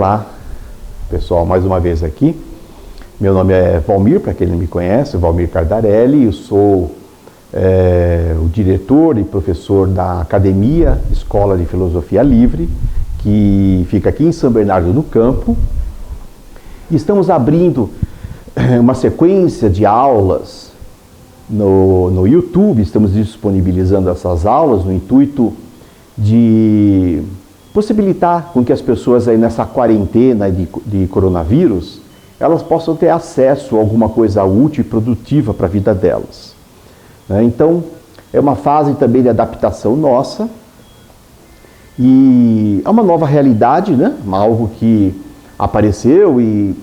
Olá, pessoal, mais uma vez aqui. Meu nome é Valmir, para quem não me conhece, Valmir Cardarelli. Eu sou o diretor e professor da Academia Escola de Filosofia Livre, que fica aqui em São Bernardo do Campo. Estamos abrindo uma sequência de aulas no YouTube. Estamos disponibilizando essas aulas no intuito de possibilitar com que as pessoas aí nessa quarentena de coronavírus, elas possam ter acesso a alguma coisa útil e produtiva para a vida delas. Então, é uma fase também de adaptação nossa e é uma nova realidade, né? Algo que apareceu e,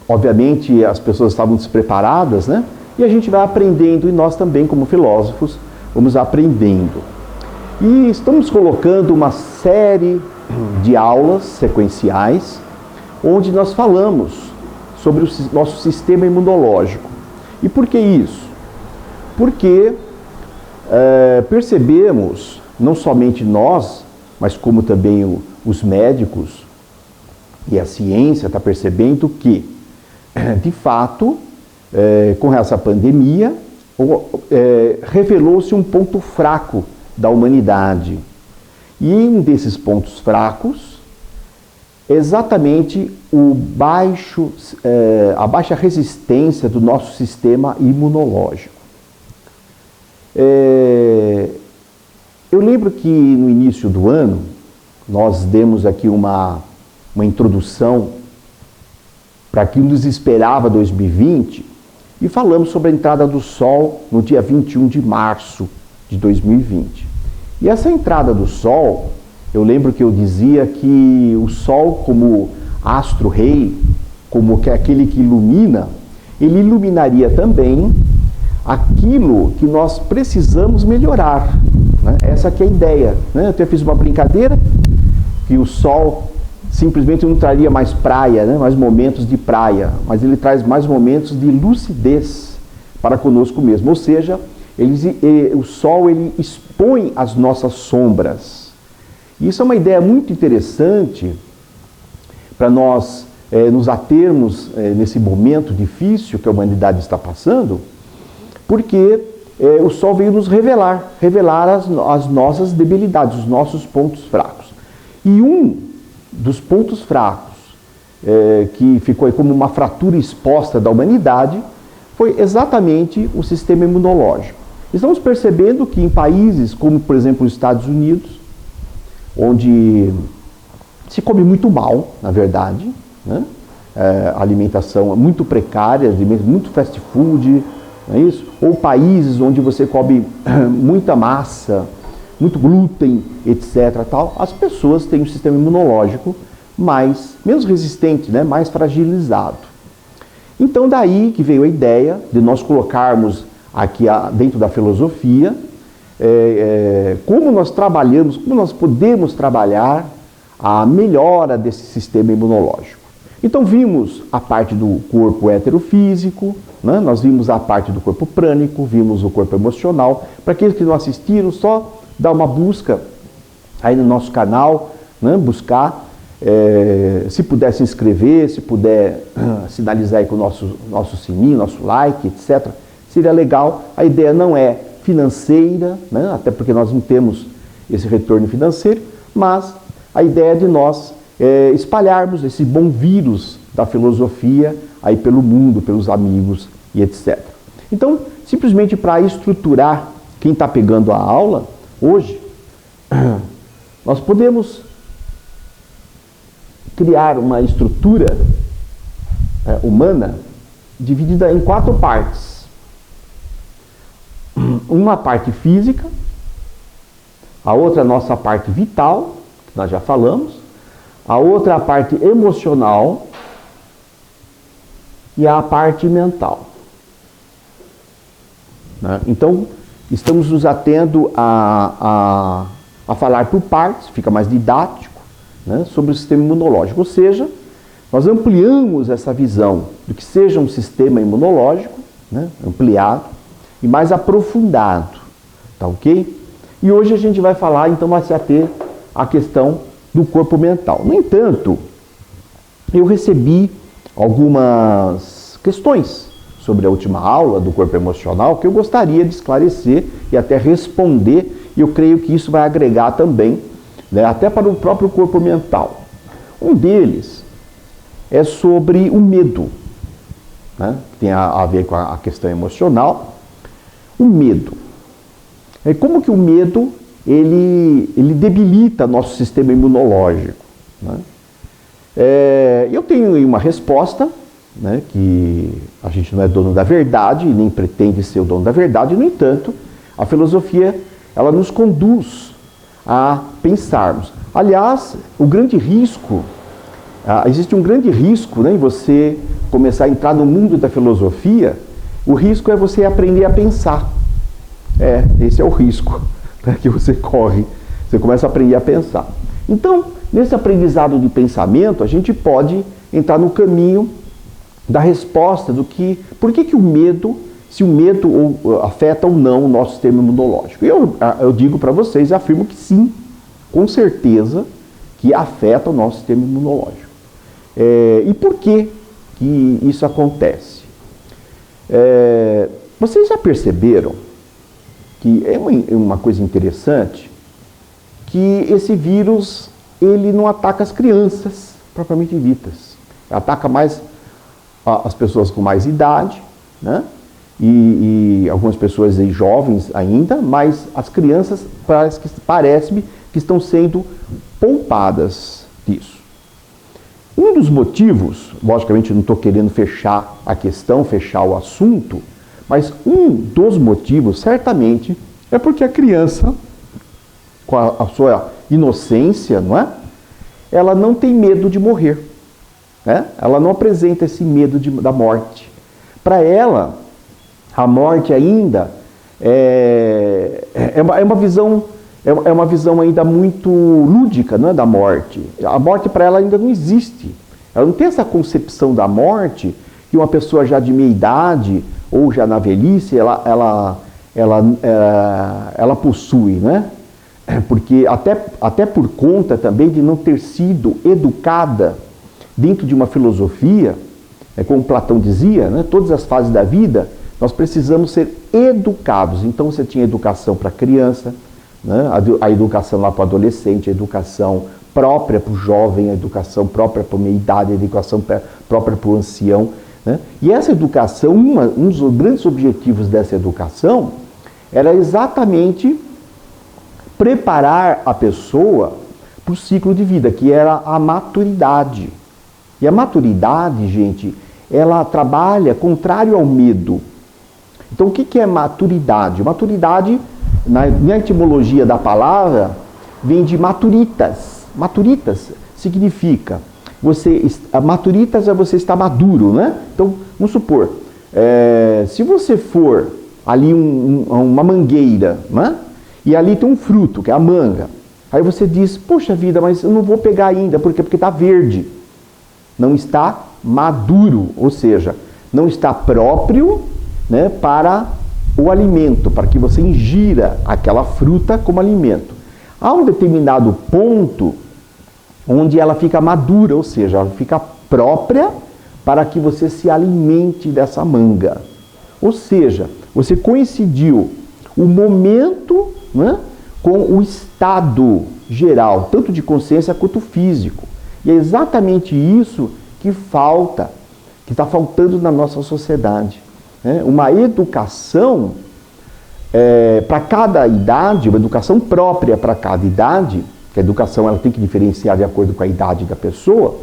obviamente, as pessoas estavam despreparadas, né? E a gente vai aprendendo, e nós também, como filósofos, vamos aprendendo. E estamos colocando uma série de aulas sequenciais, onde nós falamos sobre o nosso sistema imunológico. E por que isso? Porque percebemos, não somente nós, mas como também os médicos e a ciência está percebendo que, de fato, com essa pandemia, revelou-se um ponto fraco da humanidade. E um desses pontos fracos é exatamente a baixa resistência do nosso sistema imunológico. Eu lembro que no início do ano nós demos aqui uma introdução para que nos esperava 2020 e falamos sobre a entrada do Sol no dia 21 de março de 2020. E essa entrada do Sol, eu lembro que eu dizia que o Sol, como astro-rei, como que é aquele que ilumina, ele iluminaria também aquilo que nós precisamos melhorar, né? Essa que é a ideia, né? Eu até fiz uma brincadeira que o Sol simplesmente não traria mais praia, né? Mais momentos de praia, mas ele traz mais momentos de lucidez para conosco mesmo, ou seja, o Sol ele expõe as nossas sombras. Isso é uma ideia muito interessante para nós nos atermos nesse momento difícil que a humanidade está passando, porque o Sol veio nos revelar as nossas debilidades, os nossos pontos fracos. E um dos pontos fracos que ficou aí como uma fratura exposta da humanidade foi exatamente o sistema imunológico. Estamos percebendo que em países como, por exemplo, os Estados Unidos, onde se come muito mal, na verdade, né? A alimentação é muito precária, muito fast food, não é isso? Ou países onde você come muita massa, muito glúten, etc. Tal, as pessoas têm um sistema imunológico menos resistente, né? Mais fragilizado. Então daí que veio a ideia de nós colocarmos aqui dentro da filosofia, como nós trabalhamos, como nós podemos trabalhar a melhora desse sistema imunológico. Então vimos a parte do corpo heterofísico, né? Nós vimos a parte do corpo prânico, vimos o corpo emocional. Para aqueles que não assistiram, só dá uma busca aí no nosso canal, né? Buscar, se puder se inscrever, se puder sinalizar aí com o nosso sininho, nosso like, etc., seria legal. A ideia não é financeira, né? Até porque nós não temos esse retorno financeiro, mas a ideia é de nós espalharmos esse bom vírus da filosofia aí pelo mundo, pelos amigos e etc. Então, simplesmente para estruturar quem está pegando a aula hoje, nós podemos criar uma estrutura humana dividida em 4 partes. Uma parte física, a outra a nossa parte vital, que nós já falamos, a outra a parte emocional e a parte mental. Né? Então, estamos nos atendo a falar por partes, fica mais didático, né, sobre o sistema imunológico. Ou seja, nós ampliamos essa visão do que seja um sistema imunológico, né, ampliado e mais aprofundado, tá ok? E hoje a gente vai falar, então, vai se ater à questão do corpo mental. No entanto, eu recebi algumas questões sobre a última aula do corpo emocional que eu gostaria de esclarecer e até responder, e eu creio que isso vai agregar também, né, até para o próprio corpo mental. Um deles é sobre o medo, né, que tem a ver com a questão emocional. O medo. Como que o medo ele debilita nosso sistema imunológico, né? Eu tenho uma resposta, né, que a gente não é dono da verdade, nem pretende ser o dono da verdade. No entanto, a filosofia ela nos conduz a pensarmos. Aliás, o grande risco, existe um grande risco, né, em você começar a entrar no mundo da filosofia. O risco é você aprender a pensar. Esse é o risco, né, que você corre. Você começa a aprender a pensar. Então, nesse aprendizado de pensamento, a gente pode entrar no caminho da resposta do que, por que o medo, se o medo afeta ou não o nosso sistema imunológico. E eu digo para vocês, afirmo que sim, com certeza, que afeta o nosso sistema imunológico. E por que isso acontece? Vocês já perceberam que é uma coisa interessante, que esse vírus ele não ataca as crianças propriamente ditas, ataca mais as pessoas com mais idade, né? E algumas pessoas aí jovens ainda, mas as crianças parece-me que estão sendo poupadas disso. Um dos motivos, logicamente não estou querendo fechar a questão, fechar o assunto, mas um dos motivos certamente é porque a criança, com a sua inocência, não é? Ela não tem medo de morrer, né? Ela não apresenta esse medo da morte. Para ela, a morte ainda é uma visão ainda muito lúdica, não é, da morte. A morte para ela ainda não existe. Ela não tem essa concepção da morte que uma pessoa já de meia idade ou já na velhice ela possui, né? Porque até por conta também de não ter sido educada dentro de uma filosofia, como Platão dizia, né, todas as fases da vida, nós precisamos ser educados. Então você tinha educação para a criança, né, a educação lá para o adolescente, a educação própria para o jovem, a educação própria para a meia-idade, a educação própria para o ancião, né? E essa educação, um dos grandes objetivos dessa educação era exatamente preparar a pessoa para o ciclo de vida, que era a maturidade. E a maturidade, gente, ela trabalha contrário ao medo. Então, o que é maturidade? Maturidade, na etimologia da palavra, vem de maturitas. Maturitas significa, maturitas é você estar maduro, né? Então, vamos supor, se você for ali uma mangueira, né? E ali tem um fruto, que é a manga. Aí você diz, poxa vida, mas eu não vou pegar ainda, porque está verde. Não está maduro, ou seja, não está próprio, né, para o alimento, para que você ingira aquela fruta como alimento. Há um determinado ponto onde ela fica madura, ou seja, ela fica própria para que você se alimente dessa manga. Ou seja, você coincidiu o momento, né, com o estado geral, tanto de consciência quanto físico. E é exatamente isso que está faltando na nossa sociedade. Né? Uma educação para cada idade, uma educação própria para cada idade, que a educação ela tem que diferenciar de acordo com a idade da pessoa,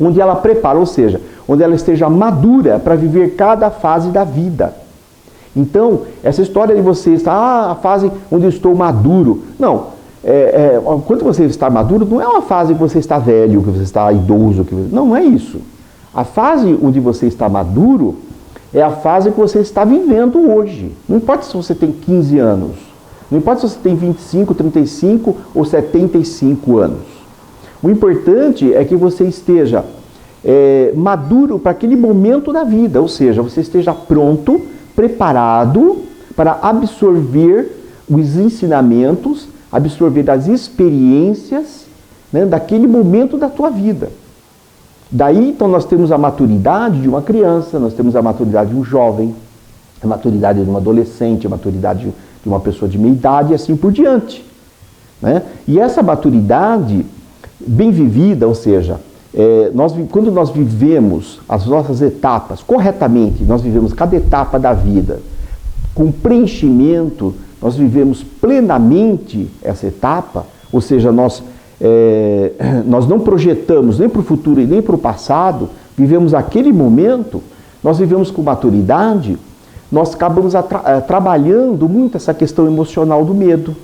onde ela prepara, ou seja, onde ela esteja madura para viver cada fase da vida. Então, essa história de você estar, a fase onde eu estou maduro, não, quando você está maduro, não é uma fase que você está velho, que você está idoso, não é isso. A fase onde você está maduro é a fase que você está vivendo hoje. Não importa se você tem 15 anos, não importa se você tem 25, 35 ou 75 anos. O importante é que você esteja maduro para aquele momento da vida, ou seja, você esteja pronto, preparado para absorver os ensinamentos, absorver as experiências, né, daquele momento da tua vida. Daí, então, nós temos a maturidade de uma criança, nós temos a maturidade de um jovem, a maturidade de um adolescente, a maturidade de uma pessoa de meia idade e assim por diante, né? E essa maturidade bem vivida, ou seja, quando nós vivemos as nossas etapas corretamente, nós vivemos cada etapa da vida com preenchimento, nós vivemos plenamente essa etapa, ou seja, nós não projetamos nem para o futuro e nem para o passado, vivemos aquele momento, nós vivemos com maturidade, nós acabamos trabalhando muito essa questão emocional do medo.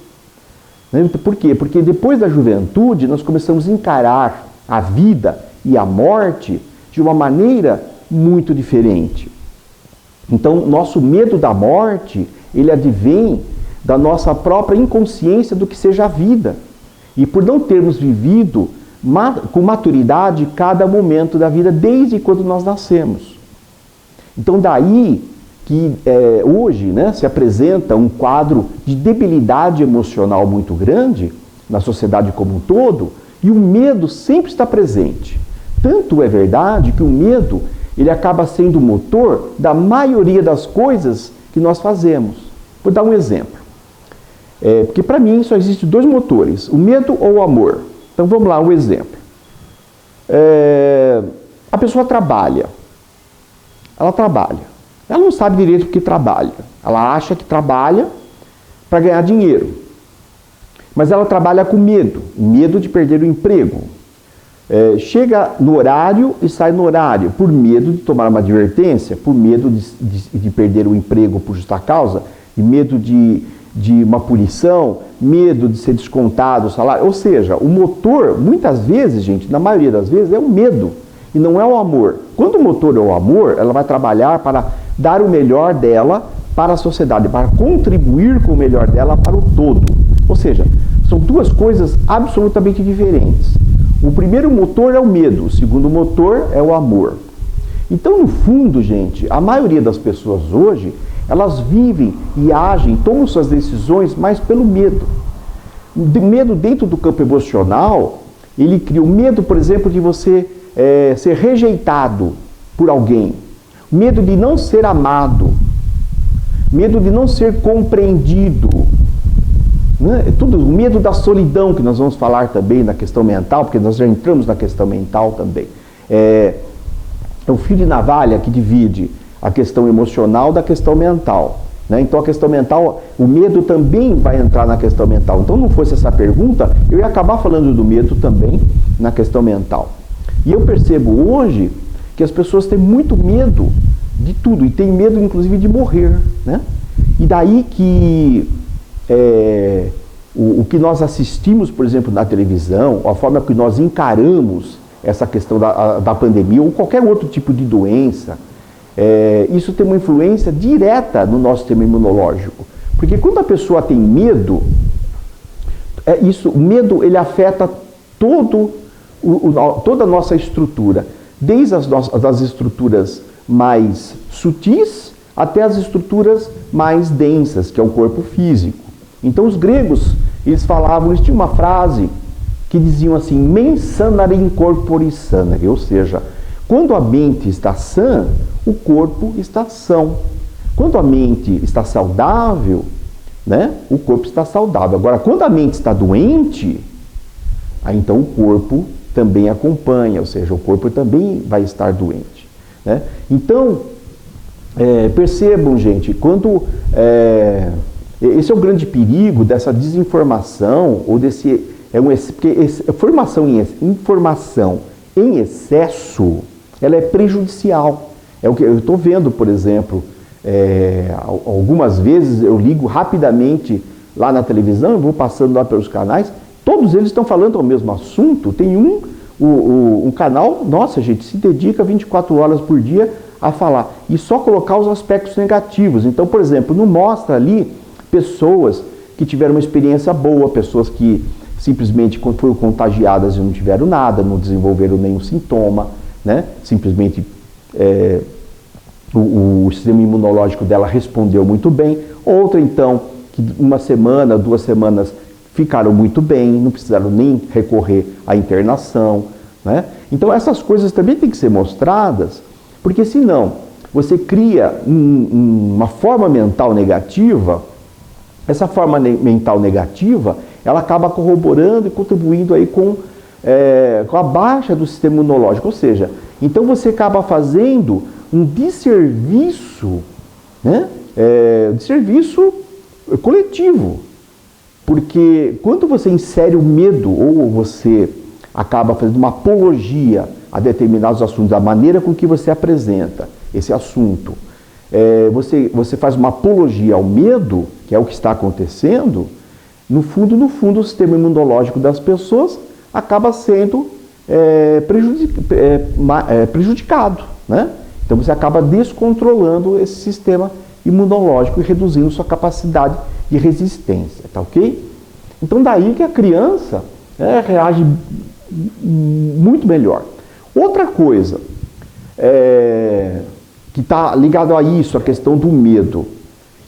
Né? Por quê? Porque depois da juventude nós começamos a encarar a vida e a morte de uma maneira muito diferente. Então, nosso medo da morte, ele advém da nossa própria inconsciência do que seja a vida. E por não termos vivido com maturidade cada momento da vida, desde quando nós nascemos. Então daí que hoje, né, se apresenta um quadro de debilidade emocional muito grande na sociedade como um todo, e o medo sempre está presente. Tanto é verdade que o medo, ele acaba sendo o motor da maioria das coisas que nós fazemos. Vou dar um exemplo. Porque para mim só existem dois motores, o medo ou o amor. Então vamos lá, um exemplo. A pessoa trabalha. Ela trabalha. Ela não sabe direito o que trabalha. Ela acha que trabalha para ganhar dinheiro. Mas ela trabalha com medo de perder o emprego. Chega no horário e sai no horário, por medo de tomar uma advertência, por medo de perder o emprego por justa causa, e medo de uma punição, medo de ser descontado o salário. Ou seja, o motor, muitas vezes, gente, na maioria das vezes, é o medo e não é o amor. Quando o motor é o amor, ela vai trabalhar para dar o melhor dela para a sociedade, para contribuir com o melhor dela para o todo. Ou seja, são duas coisas absolutamente diferentes. O primeiro motor é o medo, o segundo motor é o amor. Então, no fundo, gente, a maioria das pessoas hoje, elas vivem e agem, tomam suas decisões mais pelo medo. O medo dentro do campo emocional, ele cria o medo, por exemplo, de você ser rejeitado por alguém. Medo de não ser amado. Medo de não ser compreendido. Né? O medo da solidão, que nós vamos falar também na questão mental, porque nós já entramos na questão mental também. É o fio de navalha que divide a questão emocional da questão mental. Né? Então a questão mental, o medo também vai entrar na questão mental. Então não fosse essa pergunta, eu ia acabar falando do medo também na questão mental. E eu percebo hoje que as pessoas têm muito medo de tudo, e têm medo inclusive de morrer. Né? E daí que o que nós assistimos, por exemplo, na televisão, a forma que nós encaramos essa questão da pandemia ou qualquer outro tipo de doença, isso tem uma influência direta no nosso sistema imunológico. Porque quando a pessoa tem medo, o medo ele afeta toda a nossa estrutura, desde as estruturas mais sutis até as estruturas mais densas, que é o corpo físico. Então os gregos, eles tinham uma frase que diziam assim, mens sanare in corpore sanare, ou seja, quando a mente está sã, o corpo está são. Quando a mente está saudável, né, o corpo está saudável. Agora, quando a mente está doente, aí então o corpo também acompanha, ou seja, o corpo também vai estar doente. Né? Então, percebam, gente, quando esse é o grande perigo dessa desinformação, ou porque informação em excesso, ela é prejudicial. É o que eu estou vendo, por exemplo, algumas vezes eu ligo rapidamente lá na televisão, eu vou passando lá pelos canais, todos eles estão falando ao mesmo assunto. Tem um canal, nossa gente, se dedica 24 horas por dia a falar e só colocar os aspectos negativos. Então, por exemplo, não mostra ali pessoas que tiveram uma experiência boa, pessoas que simplesmente foram contagiadas e não tiveram nada, não desenvolveram nenhum sintoma, né? Simplesmente o sistema imunológico dela respondeu muito bem. Outra, então, que uma semana, 2 semanas ficaram muito bem, não precisaram nem recorrer à internação, né? Então essas coisas também têm que ser mostradas, porque senão você cria uma forma mental negativa. Essa forma mental negativa, ela acaba corroborando e contribuindo aí com a baixa do sistema imunológico. Ou seja, então você acaba fazendo um desserviço, né? Desserviço coletivo. Porque quando você insere o medo ou você acaba fazendo uma apologia a determinados assuntos, da maneira com que você apresenta esse assunto, você faz uma apologia ao medo, que é o que está acontecendo, no fundo, o sistema imunológico das pessoas acaba sendo prejudicado, né? Então você acaba descontrolando esse sistema imunológico e reduzindo sua capacidade de resistência, tá ok? Então daí que a criança reage muito melhor. Outra coisa que está ligado a isso, a questão do medo.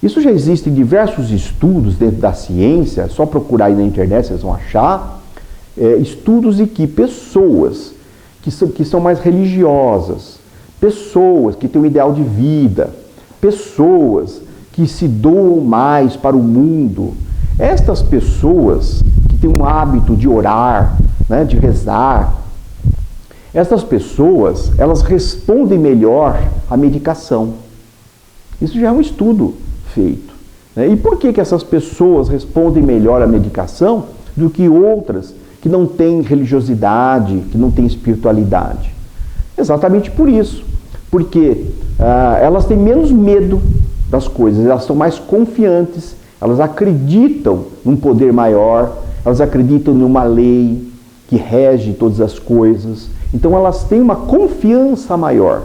Isso já existe em diversos estudos dentro da ciência, é só procurar aí na internet, vocês vão achar, estudos em que pessoas que são mais religiosas, pessoas que têm um ideal de vida, pessoas que se doam mais para o mundo, estas pessoas que têm um hábito de orar, né, de rezar, essas pessoas, elas respondem melhor à medicação. Isso já é um estudo feito, né? E por que essas pessoas respondem melhor à medicação do que outras que não têm religiosidade, que não têm espiritualidade? Exatamente por isso. Porque elas têm menos medo das coisas, elas são mais confiantes, elas acreditam num poder maior, elas acreditam numa lei que rege todas as coisas. Então elas têm uma confiança maior.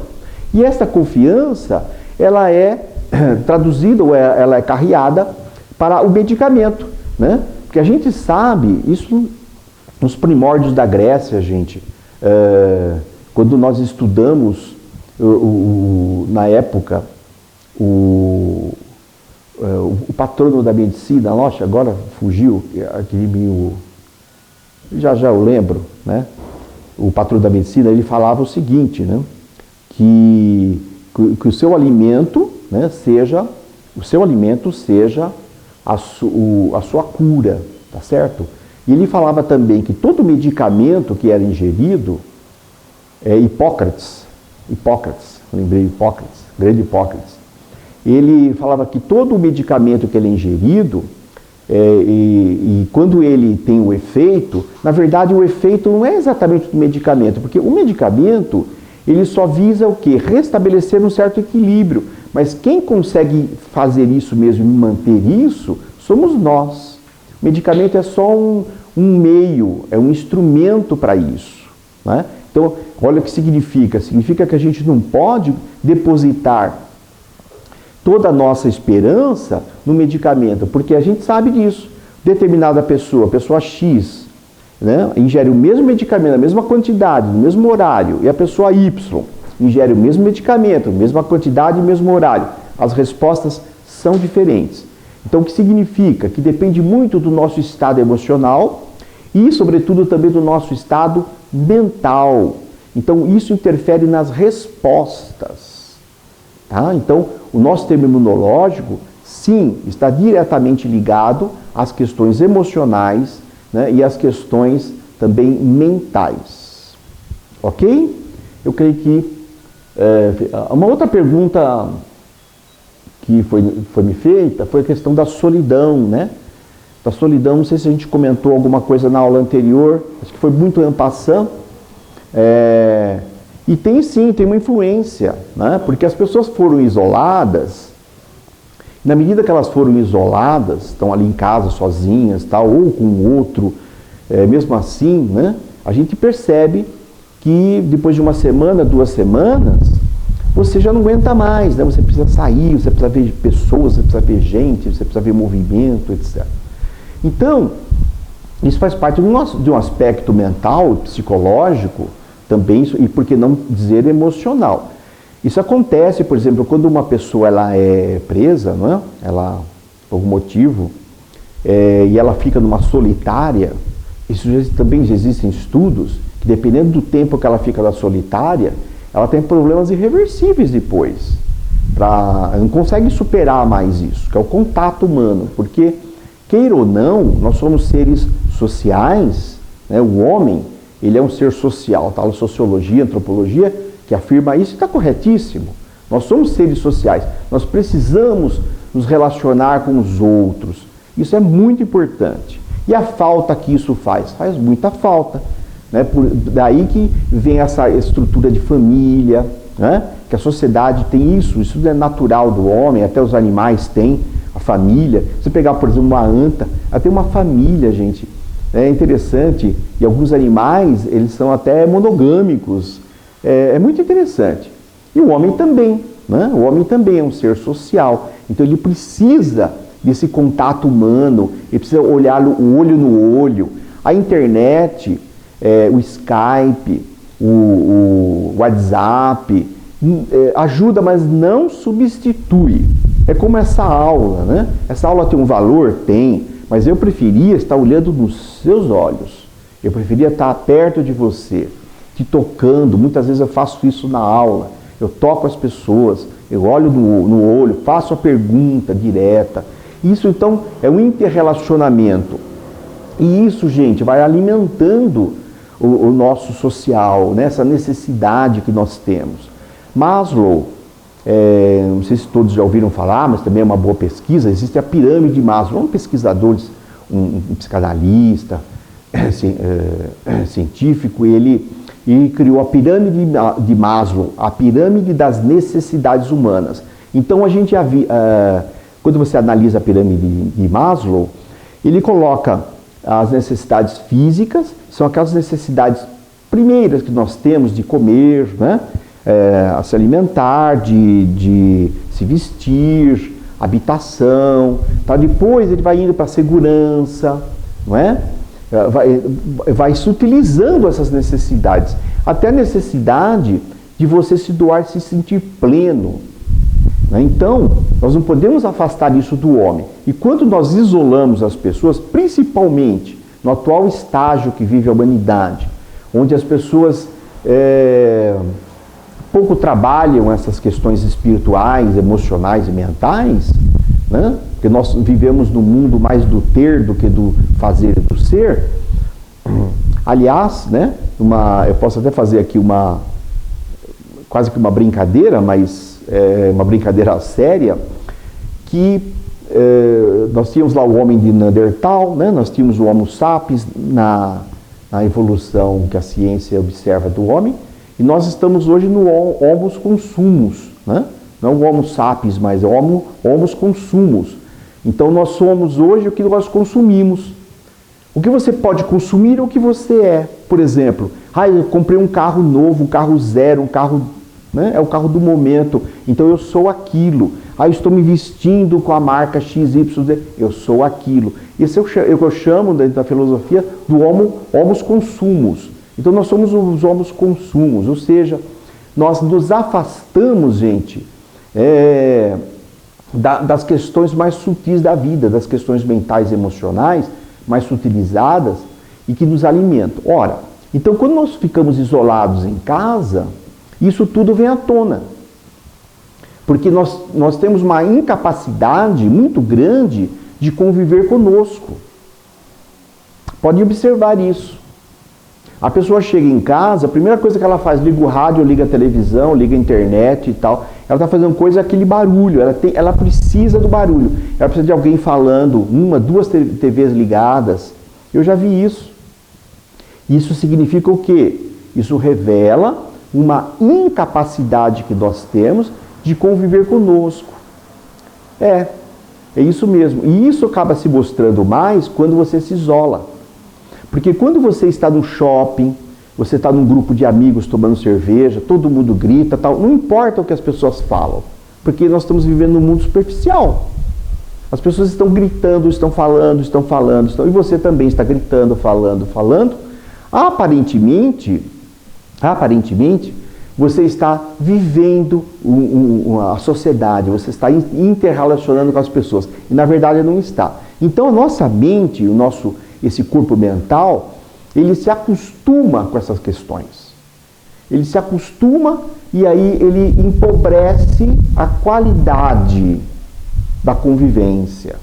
E essa confiança, ela é traduzida, ou ela é carreada para o medicamento, né? Porque a gente sabe, isso nos primórdios da Grécia, gente, quando nós estudamos, na época, o patrono da medicina, nossa, agora fugiu, aquele meio, já eu lembro, né? O patrono da medicina, ele falava o seguinte, né? Que o seu alimento, né, seja a sua cura, tá certo? E ele falava também que todo medicamento que era ingerido, Hipócrates, lembrei Hipócrates, grande Hipócrates, ele falava que todo medicamento que ele é ingerido, e quando ele tem o efeito, na verdade o efeito não é exatamente do medicamento, porque o medicamento, ele só visa o quê? Restabelecer um certo equilíbrio, mas quem consegue fazer isso mesmo e manter isso, somos nós. O medicamento é só um meio, é um instrumento para isso, né? Então, olha o que significa. Significa que a gente não pode depositar toda a nossa esperança no medicamento, porque a gente sabe disso. Determinada pessoa X, né, ingere o mesmo medicamento, a mesma quantidade, no mesmo horário, e a pessoa Y ingere o mesmo medicamento, mesma quantidade e mesmo horário. As respostas são diferentes. Então, o que significa? Que depende muito do nosso estado emocional e, sobretudo, também do nosso estado mental. Então, isso interfere nas respostas. Tá? Então, o nosso sistema imunológico, sim, está diretamente ligado às questões emocionais, né, e às questões também mentais. Ok? Eu creio que uma outra pergunta que foi me feita foi a questão da solidão, né? Da solidão, não sei se a gente comentou alguma coisa na aula anterior, acho que foi muito en passant. E tem sim, tem uma influência, né? Porque as pessoas foram isoladas, na medida que elas foram isoladas, estão ali em casa sozinhas, tal, ou com o outro, mesmo assim, né? A gente percebe que depois de uma semana, 2 semanas, você já não aguenta mais, né? Você precisa sair, você precisa ver pessoas, você precisa ver gente, você precisa ver movimento, etc. Então, isso faz parte de um aspecto mental, psicológico, também, e por que não dizer emocional. Isso acontece, por exemplo, quando uma pessoa ela é presa, não é? Ela, por algum motivo, e ela fica numa solitária, isso também já existem estudos que dependendo do tempo que ela fica da solitária, ela tem problemas irreversíveis depois. Não consegue superar mais isso, que é o contato humano, porque, queira ou não, nós somos seres sociais, né? O homem, ele é um ser social, tá? A sociologia, a antropologia, que afirma isso, está corretíssimo. Nós somos seres sociais, nós precisamos nos relacionar com os outros, isso é muito importante. E a falta que isso faz muita falta, né? Daí que vem essa estrutura de família, né? Que a sociedade tem isso é natural do homem, até os animais têm a família. Se pegar, por exemplo, uma anta, ela tem uma família, gente. É interessante, e alguns animais, eles são até monogâmicos. É muito interessante. E o homem também, né? O homem também é um ser social, então ele precisa desse contato humano, ele precisa olhar o olho no olho. A internet, o Skype, o WhatsApp, ajuda, mas não substitui. É como essa aula, né? Essa aula tem um valor? Tem, mas eu preferia estar olhando nos seus olhos. Eu preferia estar perto de você, te tocando. Muitas vezes eu faço isso na aula. Eu toco as pessoas, eu olho no olho, faço a pergunta direta. Isso, então, é um interrelacionamento. E isso, gente, vai alimentando o nosso social, né? Essa necessidade que nós temos. Maslow, não sei se todos já ouviram falar, mas também é uma boa pesquisa, existe a pirâmide de Maslow, um pesquisador, um psicanalista, científico, ele criou a pirâmide de Maslow, a pirâmide das necessidades humanas. Então a gente quando você analisa a pirâmide de Maslow, ele coloca as necessidades físicas, são aquelas necessidades primeiras que nós temos de comer, né? A se alimentar, de se vestir, habitação, tá? Depois ele vai indo para a segurança, não é? Vai se utilizando essas necessidades, até a necessidade de você se doar, se sentir pleno, né? Então, nós não podemos afastar isso do homem. E quando nós isolamos as pessoas, principalmente no atual estágio que vive a humanidade, onde as pessoas pouco trabalham essas questões espirituais, emocionais e mentais, né? Porque nós vivemos no mundo mais do ter do que do fazer e do ser. Aliás, né? Eu posso até fazer aqui quase que uma brincadeira, mas uma brincadeira séria, que nós tínhamos lá o homem de Neandertal, né? Nós tínhamos o Homo sapiens na evolução que a ciência observa do homem, e nós estamos hoje no Homo consumos, né? Não o Homo sapiens, mas o Homo consumos. Então nós somos hoje o que nós consumimos. O que você pode consumir é o que você é. Por exemplo, eu comprei um carro novo, um carro zero, um carro, né? É o carro do momento, então eu sou aquilo. Eu estou me vestindo com a marca XYZ, eu sou aquilo. Isso eu chamo dentro da filosofia do Homo consumos. Então nós somos os Homo consumos, ou seja, nós nos afastamos, gente, das questões mais sutis da vida, das questões mentais e emocionais mais sutilizadas e que nos alimentam. Ora, então quando nós ficamos isolados em casa, isso tudo vem à tona. Porque nós temos uma incapacidade muito grande de conviver conosco. Pode observar isso. A pessoa chega em casa, a primeira coisa que ela faz, liga o rádio, liga a televisão, liga a internet e tal. Ela está fazendo coisa, aquele barulho, ela precisa do barulho. Ela precisa de alguém falando, duas TVs ligadas. Eu já vi isso. Isso significa o quê? Isso revela uma incapacidade que nós temos de conviver conosco. É isso mesmo. E isso acaba se mostrando mais quando você se isola. Porque quando você está no shopping, você está num grupo de amigos tomando cerveja, todo mundo grita, tal, não importa o que as pessoas falam, porque nós estamos vivendo num mundo superficial. As pessoas estão gritando, estão falando, e você também está gritando, falando. Aparentemente, você está vivendo a sociedade, você está interrelacionando com as pessoas, e na verdade não está. Então a nossa mente, esse corpo mental, ele se acostuma com essas questões. Ele se acostuma e aí ele empobrece a qualidade da convivência.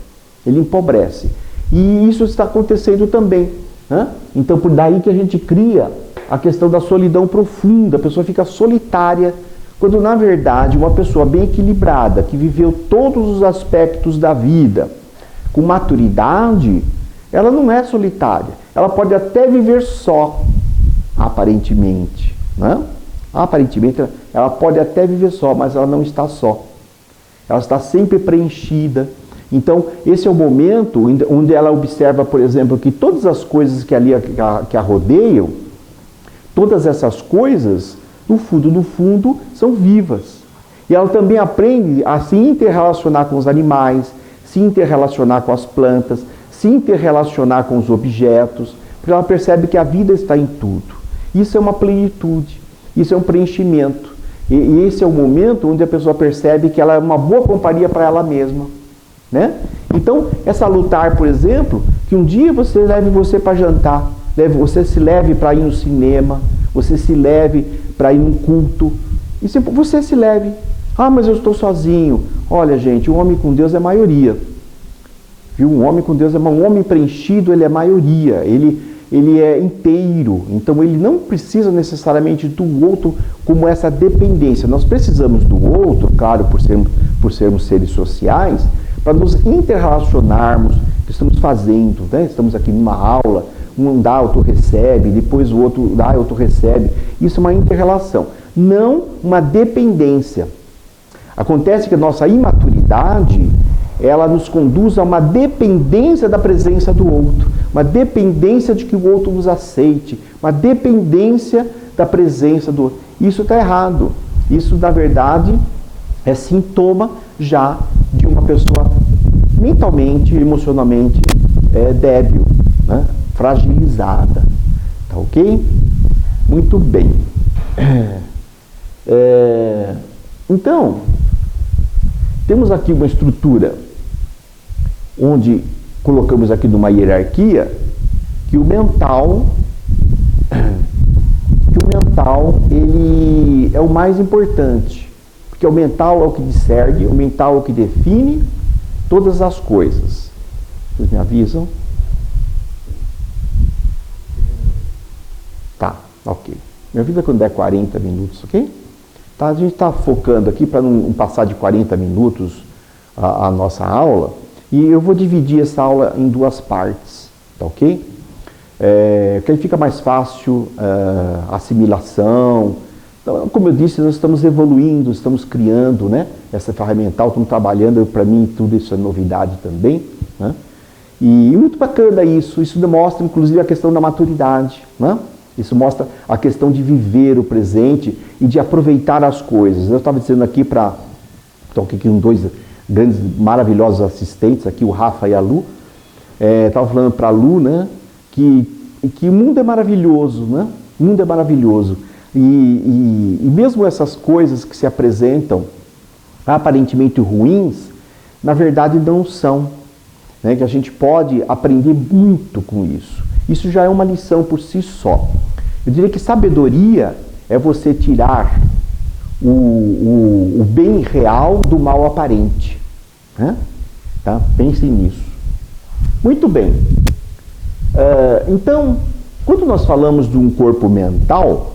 Ele empobrece. E isso está acontecendo também, né? Então, por daí que a gente cria a questão da solidão profunda. A pessoa fica solitária, quando na verdade uma pessoa bem equilibrada, que viveu todos os aspectos da vida com maturidade, ela não é solitária. Ela pode até viver só, aparentemente, né? Aparentemente ela pode até viver só, mas ela não está só. Ela está sempre preenchida. Então, esse é o momento onde ela observa, por exemplo, que todas as coisas que ali que a rodeiam, todas essas coisas, no fundo, são vivas. E ela também aprende a se interrelacionar com os animais, se interrelacionar com as plantas, se interrelacionar com os objetos, porque ela percebe que a vida está em tudo. Isso é uma plenitude, isso é um preenchimento. E esse é o momento onde a pessoa percebe que ela é uma boa companhia para ela mesma, né? Então, essa lutar, por exemplo, que um dia você leve você para jantar, você se leve para ir no cinema, você se leve para ir num culto, e você se leve. Ah, mas eu estou sozinho. Olha, gente, um homem com Deus é maioria. Viu? Um homem com Deus é um homem preenchido, ele é maioria, ele é inteiro. Então ele não precisa necessariamente do outro como essa dependência. Nós precisamos do outro, claro, por sermos seres sociais, para nos interrelacionarmos, que estamos fazendo, né? Estamos aqui numa aula, um dá, outro recebe, depois o outro dá, outro recebe. Isso é uma inter-relação, não uma dependência. Acontece que a nossa imaturidade, ela nos conduz a uma dependência da presença do outro, uma dependência de que o outro nos aceite, uma dependência da presença do outro. Isso está errado. Isso, na verdade, é sintoma já de uma pessoa mentalmente, emocionalmente débil, né? Fragilizada. Tá ok? Muito bem. Então, temos aqui uma estrutura onde colocamos aqui numa hierarquia que o mental ele é o mais importante, porque o mental é o que discerne, o mental é o que define todas as coisas. Vocês me avisam? Tá, ok. Me avisa quando der 40 minutos, ok? Tá, a gente está focando aqui para não passar de 40 minutos a nossa aula, e eu vou dividir essa aula em duas partes, tá ok? Porque aí fica mais fácil a assimilação. Então, como eu disse, nós estamos evoluindo, estamos criando, né, essa ferramental, estamos trabalhando, para mim tudo isso é novidade também, né? E muito bacana isso demonstra inclusive a questão da maturidade, né? Isso mostra a questão de viver o presente e de aproveitar as coisas. Eu estava dizendo aqui estou aqui com dois grandes, maravilhosos assistentes, aqui o Rafa e a Lu. Estava falando para a Lu, né, que o mundo é maravilhoso, né? O mundo é maravilhoso. E mesmo essas coisas que se apresentam aparentemente ruins, na verdade não são. Né? Que a gente pode aprender muito com isso. Isso já é uma lição por si só. Eu diria que sabedoria é você tirar o bem real do mal aparente. Né? Tá? Pensem nisso. Muito bem. Então, quando nós falamos de um corpo mental,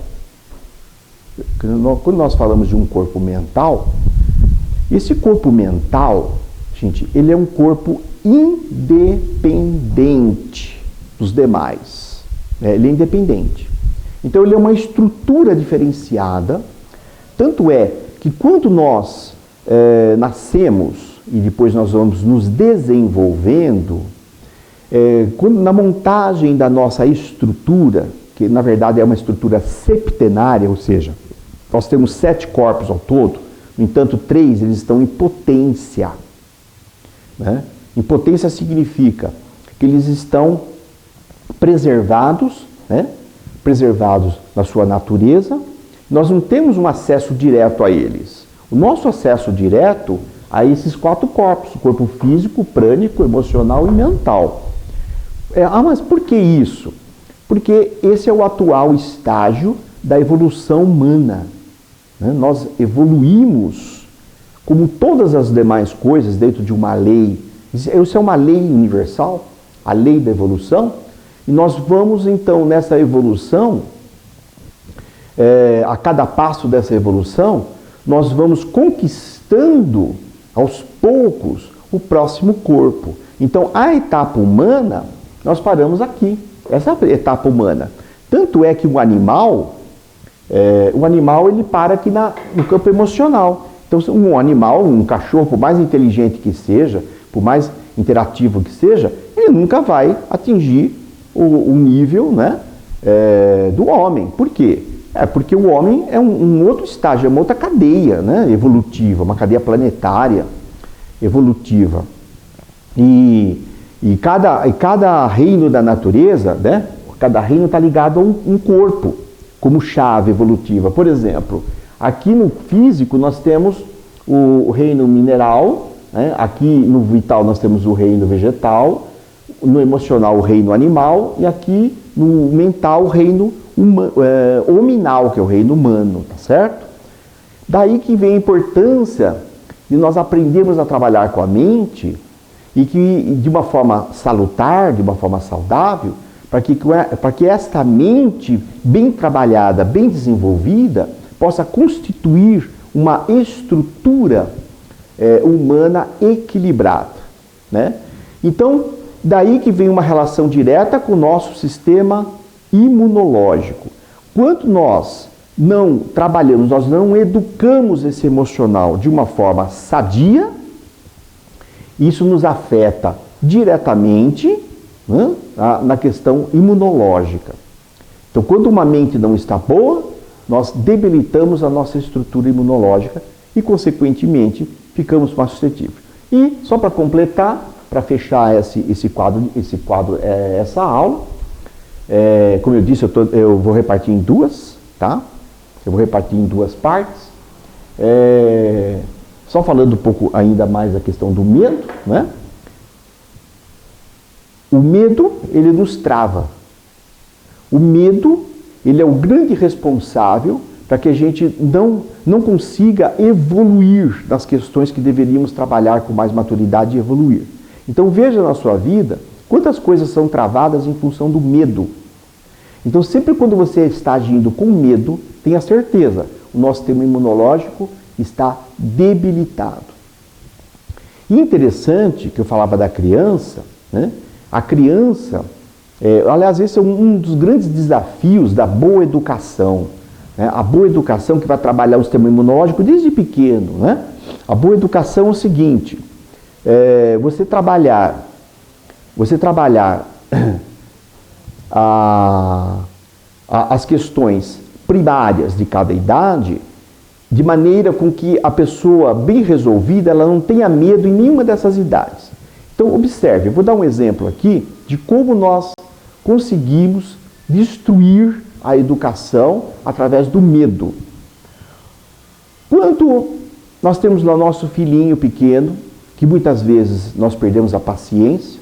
esse corpo mental, gente, ele é um corpo independente dos demais. Né? Ele é independente. Então ele é uma estrutura diferenciada, tanto é que quando nós nascemos e depois nós vamos nos desenvolvendo, na montagem da nossa estrutura, que na verdade é uma estrutura septenária, ou seja, nós temos 7 corpos ao todo, no entanto 3 eles estão em potência. Né? Em potência significa que eles estão preservados, né? Preservados na sua natureza, nós não temos um acesso direto a eles. O nosso acesso direto a esses 4 corpos, o corpo físico, prânico, emocional e mental. Mas por que isso? Porque esse é o atual estágio da evolução humana. Né? Nós evoluímos como todas as demais coisas dentro de uma lei. Isso é uma lei universal, a lei da evolução. E nós vamos então nessa evolução, a cada passo dessa evolução, nós vamos conquistando aos poucos o próximo corpo. Então a etapa humana, nós paramos aqui, essa etapa humana. Tanto é que o animal ele para aqui no campo emocional. Então um animal, um cachorro, por mais inteligente que seja, por mais interativo que seja, ele nunca vai atingir o nível, né, do homem. Por quê? Porque o homem é um outro estágio, é uma outra cadeia, né, evolutiva, uma cadeia planetária evolutiva. E cada reino da natureza, né, cada reino está ligado a um corpo, como chave evolutiva. Por exemplo, aqui no físico nós temos o reino mineral, né, aqui no vital nós temos o reino vegetal, no emocional o reino animal e aqui no mental o reino hominal, que é o reino humano, tá certo? Daí que vem a importância de nós aprendermos a trabalhar com a mente e que de uma forma salutar, de uma forma saudável, para que esta mente bem trabalhada, bem desenvolvida, possa constituir uma estrutura humana equilibrada, né? Então, daí que vem uma relação direta com o nosso sistema imunológico. Quando nós não trabalhamos, nós não educamos esse emocional de uma forma sadia, isso nos afeta diretamente, né, na questão imunológica. Então, quando uma mente não está boa, nós debilitamos a nossa estrutura imunológica e, consequentemente, ficamos mais suscetíveis. E, só para completar, para fechar esse quadro, essa aula, como eu disse, eu vou repartir em duas, tá? Eu vou repartir em duas partes. Só falando um pouco ainda mais da questão do medo, né? O medo, ele nos trava. O medo, ele é o grande responsável para que a gente não consiga evoluir nas questões que deveríamos trabalhar com mais maturidade e evoluir. Então veja na sua vida quantas coisas são travadas em função do medo. Então sempre quando você está agindo com medo, tenha certeza, o nosso sistema imunológico está debilitado. E interessante que eu falava da criança, né? A criança, aliás, esse é um dos grandes desafios da boa educação, né? A boa educação que vai trabalhar o sistema imunológico desde pequeno, né? A boa educação é o seguinte, você trabalhar as questões primárias de cada idade, de maneira com que a pessoa bem resolvida, ela não tenha medo em nenhuma dessas idades. Então observe, eu vou dar um exemplo aqui de como nós conseguimos destruir a educação através do medo. Quando nós temos lá o nosso filhinho pequeno, que muitas vezes nós perdemos a paciência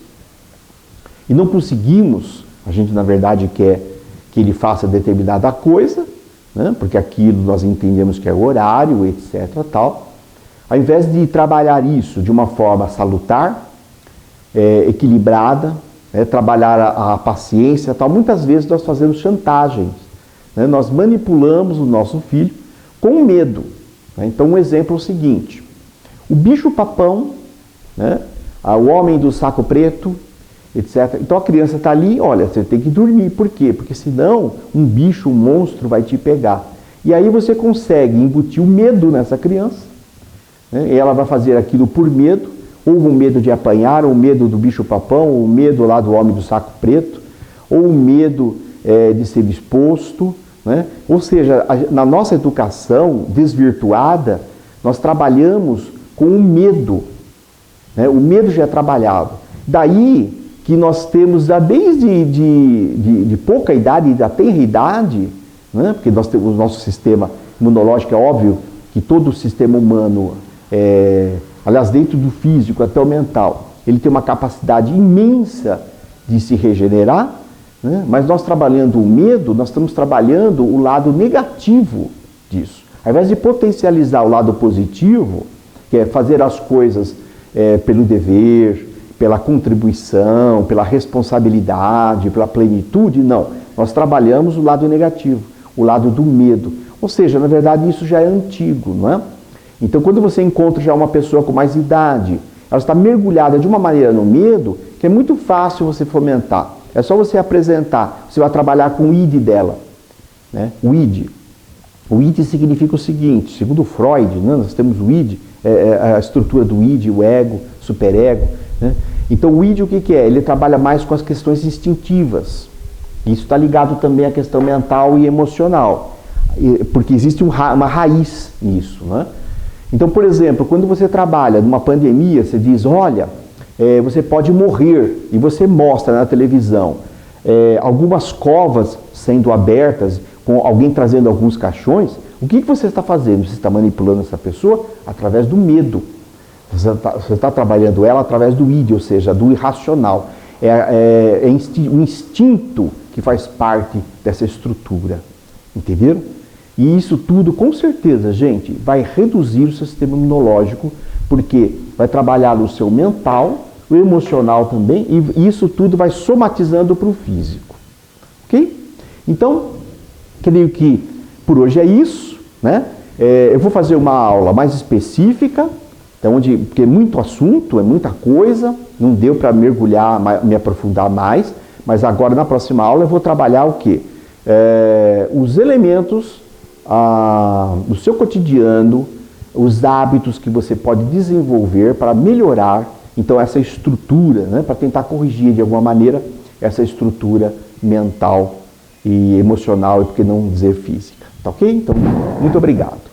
e não conseguimos, a gente na verdade quer que ele faça determinada coisa, né? Porque aquilo nós entendemos que é horário, etc. tal. Ao invés de trabalhar isso de uma forma salutar, equilibrada, né? Trabalhar a paciência, tal, muitas vezes nós fazemos chantagens, né? Nós manipulamos o nosso filho com medo. Né? Então um exemplo é o seguinte, o bicho-papão, né? O homem do saco preto, etc. Então a criança está ali, olha, você tem que dormir. Por quê? Porque senão um bicho, um monstro vai te pegar. E aí você consegue embutir o medo nessa criança, né? E ela vai fazer aquilo por medo, ou o medo de apanhar, ou o medo do bicho-papão, ou o medo lá do homem do saco preto, ou o medo de ser exposto, né? Ou seja, na nossa educação desvirtuada, nós trabalhamos com o medo, né? O medo já é trabalhado. Daí que nós temos desde de pouca idade, da tenra idade, né? Porque nós temos o nosso sistema imunológico, é óbvio que todo o sistema humano, aliás, dentro do físico até o mental, ele tem uma capacidade imensa de se regenerar, né? Mas nós trabalhando o medo, nós estamos trabalhando o lado negativo disso. Ao invés de potencializar o lado positivo, que é fazer as coisas pelo dever, pela contribuição, pela responsabilidade, pela plenitude, não. Nós trabalhamos o lado negativo, o lado do medo. Ou seja, na verdade, isso já é antigo, não é? Então, quando você encontra já uma pessoa com mais idade, ela está mergulhada de uma maneira no medo, que é muito fácil você fomentar. É só você apresentar, você vai trabalhar com o id dela, né? O id. O id significa o seguinte, segundo Freud, né, nós temos o id, a estrutura do id, o ego, superego, né? Então o id o que é? Ele trabalha mais com as questões instintivas. Isso está ligado também à questão mental e emocional, porque existe uma raiz nisso, né? Então, por exemplo, quando você trabalha numa pandemia, você diz, olha, você pode morrer, e você mostra na televisão algumas covas sendo abertas, com alguém trazendo alguns caixões, o que você está fazendo? Você está manipulando essa pessoa através do medo. Você está trabalhando ela através do id, ou seja, do irracional. O instinto que faz parte dessa estrutura. Entenderam? E isso tudo, com certeza, gente, vai reduzir o seu sistema imunológico, porque vai trabalhar o seu mental, o emocional também, e isso tudo vai somatizando para o físico. Ok? Então, creio que por hoje é isso, né? Eu vou fazer uma aula mais específica, então, porque é muito assunto, é muita coisa, não deu para mergulhar, me aprofundar mais, mas agora na próxima aula eu vou trabalhar o quê? Os elementos do seu cotidiano, os hábitos que você pode desenvolver para melhorar, então, essa estrutura, né, para tentar corrigir de alguma maneira essa estrutura mental e emocional, e por que não dizer física. Tá ok? Então, muito obrigado.